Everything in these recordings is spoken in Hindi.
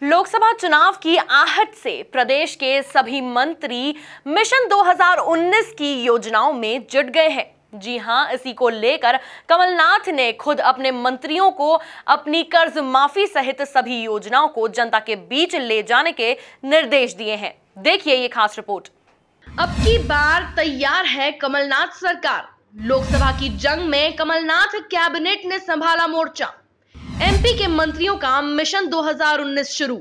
लोकसभा चुनाव की आहट से प्रदेश के सभी मंत्री मिशन 2019 की योजनाओं में जुट गए हैं। जी हां, इसी को लेकर कमलनाथ ने खुद अपने मंत्रियों को अपनी कर्ज माफी सहित सभी योजनाओं को जनता के बीच ले जाने के निर्देश दिए हैं। देखिए ये खास रिपोर्ट। अब की बार तैयार है कमलनाथ सरकार। लोकसभा की जंग में कमलनाथ कैबिनेट ने संभाला मोर्चा। एमपी के मंत्रियों का मिशन 2019 शुरू।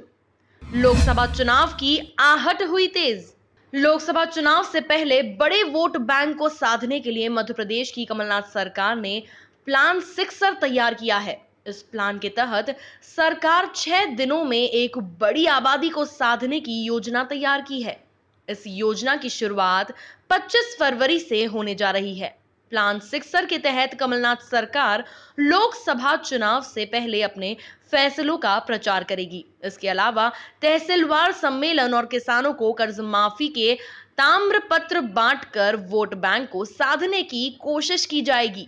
लोकसभा चुनाव की आहट हुई तेज। लोकसभा चुनाव से पहले बड़े वोट बैंक को साधने के लिए मध्य प्रदेश की कमलनाथ सरकार ने प्लान 6 तैयार किया है। इस प्लान के तहत सरकार 6 दिनों में एक बड़ी आबादी को साधने की योजना तैयार की है। इस योजना की शुरुआत 25 फरवरी से होने जा रही है। प्लान 6 के तहत कमलनाथ सरकार लोकसभा चुनाव से पहले अपने फैसलों का प्रचार करेगी। इसके अलावा तहसीलवार सम्मेलन और किसानों को कर्ज माफी के ताम्र पत्र बांटकर वोट बैंक को साधने की कोशिश की जाएगी।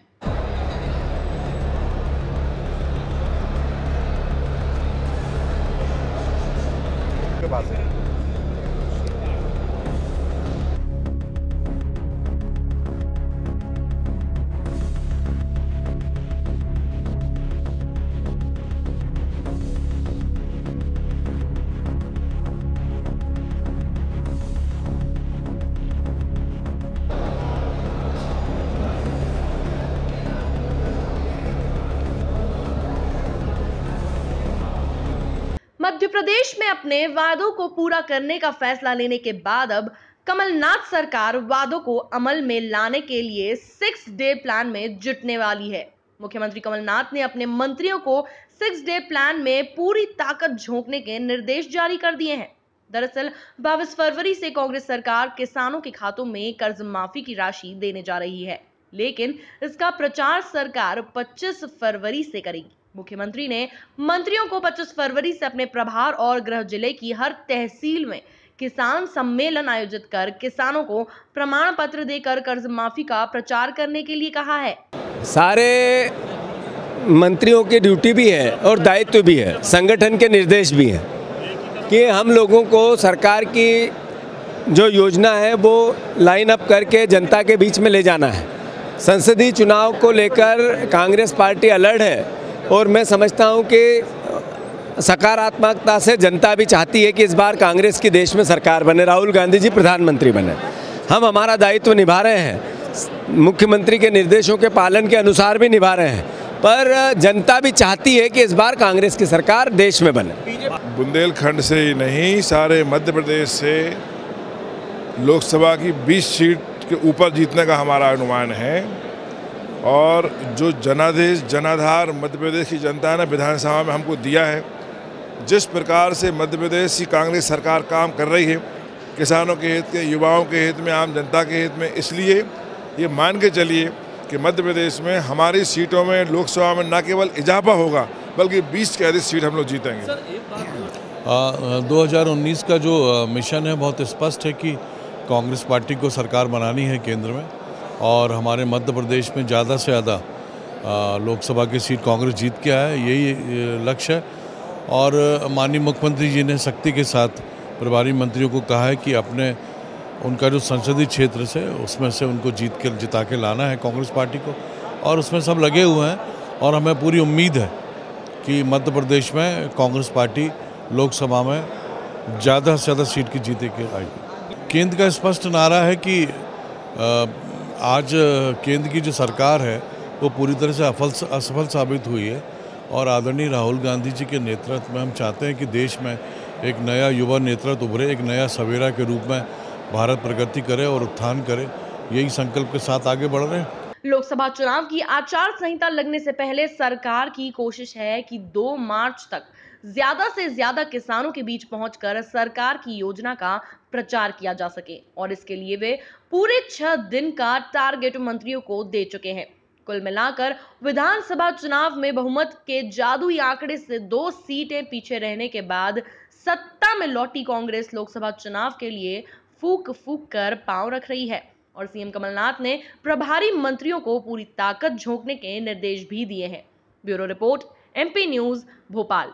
मध्य प्रदेश में अपने वादों को पूरा करने का फैसला लेने के बाद अब कमलनाथ सरकार वादों को अमल में लाने के लिए 6 डे प्लान में जुटने वाली है। मुख्यमंत्री कमलनाथ ने अपने मंत्रियों को 6 डे प्लान में पूरी ताकत झोंकने के निर्देश जारी कर दिए हैं। दरअसल 22 फरवरी से कांग्रेस सरकार किसानों के खातों में कर्ज माफी की राशि देने जा रही है, लेकिन इसका प्रचार सरकार 25 फरवरी से करेगी। मुख्यमंत्री ने मंत्रियों को 25 फरवरी से अपने प्रभार और गृह जिले की हर तहसील में किसान सम्मेलन आयोजित कर किसानों को प्रमाण पत्र देकर कर्ज माफी का प्रचार करने के लिए कहा है। सारे मंत्रियों की ड्यूटी भी है और दायित्व भी है, संगठन के निर्देश भी हैं कि हम लोगों को सरकार की जो योजना है वो लाइन अप करके जनता के बीच में ले जाना है। संसदीय चुनाव को लेकर कांग्रेस पार्टी अलर्ट है और मैं समझता हूं कि सकारात्मकता से जनता भी चाहती है कि इस बार कांग्रेस की देश में सरकार बने, राहुल गांधी जी प्रधानमंत्री बने। हम हमारा दायित्व निभा रहे हैं, मुख्यमंत्री के निर्देशों के पालन के अनुसार भी निभा रहे हैं, पर जनता भी चाहती है कि इस बार कांग्रेस की सरकार देश में बने। बुंदेलखंड से ही नहीं, सारे मध्य प्रदेश से लोकसभा की 20 सीट के ऊपर जीतने का हमारा अनुमान है। और जो जनादेश जनाधार मध्य प्रदेश की जनता ने विधानसभा में हमको दिया है, जिस प्रकार से मध्य प्रदेश की कांग्रेस सरकार काम कर रही है किसानों के हित के, युवाओं के हित में, आम जनता के हित में, इसलिए ये मान के चलिए कि मध्य प्रदेश में हमारी सीटों में लोकसभा में न केवल इजाफा होगा बल्कि 20 के अधिक सीट हम लोग जीतेंगे। 2019 का जो मिशन है बहुत स्पष्ट है कि कांग्रेस पार्टी को सरकार बनानी है केंद्र में, और हमारे मध्य प्रदेश में ज़्यादा से ज़्यादा लोकसभा की सीट कांग्रेस जीत के आए, यही लक्ष्य है। और माननीय मुख्यमंत्री जी ने सख्ती के साथ प्रभारी मंत्रियों को कहा है कि अपने उनका जो संसदीय क्षेत्र से उसमें से उनको जिता के लाना है कांग्रेस पार्टी को, और उसमें सब लगे हुए हैं। और हमें पूरी उम्मीद है कि मध्य प्रदेश में कांग्रेस पार्टी लोकसभा में ज़्यादा से ज़्यादा सीट की जीते के आएगी। केंद्र का स्पष्ट नारा है कि आज केंद्र की जो सरकार है वो पूरी तरह से असफल साबित हुई है, और आदरणीय राहुल गांधी जी के नेतृत्व में हम चाहते हैं कि देश में एक नया युवा नेतृत्व उभरे, एक नया सवेरा के रूप में भारत प्रगति करे और उत्थान करे। यही संकल्प के साथ आगे बढ़ रहे हैं। लोकसभा चुनाव की आचार संहिता लगने से पहले सरकार की कोशिश है कि 2 मार्च तक ज्यादा से ज्यादा किसानों के बीच पहुंचकर सरकार की योजना का प्रचार किया जा सके, और इसके लिए वे पूरे 6 दिन का टारगेट मंत्रियों को दे चुके हैं। कुल मिलाकर विधानसभा चुनाव में बहुमत के जादुई आंकड़े से 2 सीटें पीछे रहने के बाद सत्ता में लौटी कांग्रेस लोकसभा चुनाव के लिए फूक फूक कर पांव रख रही है, और सीएम कमलनाथ ने प्रभारी मंत्रियों को पूरी ताकत झोंकने के निर्देश भी दिए हैं। Bureau report, MP news, Bhopal.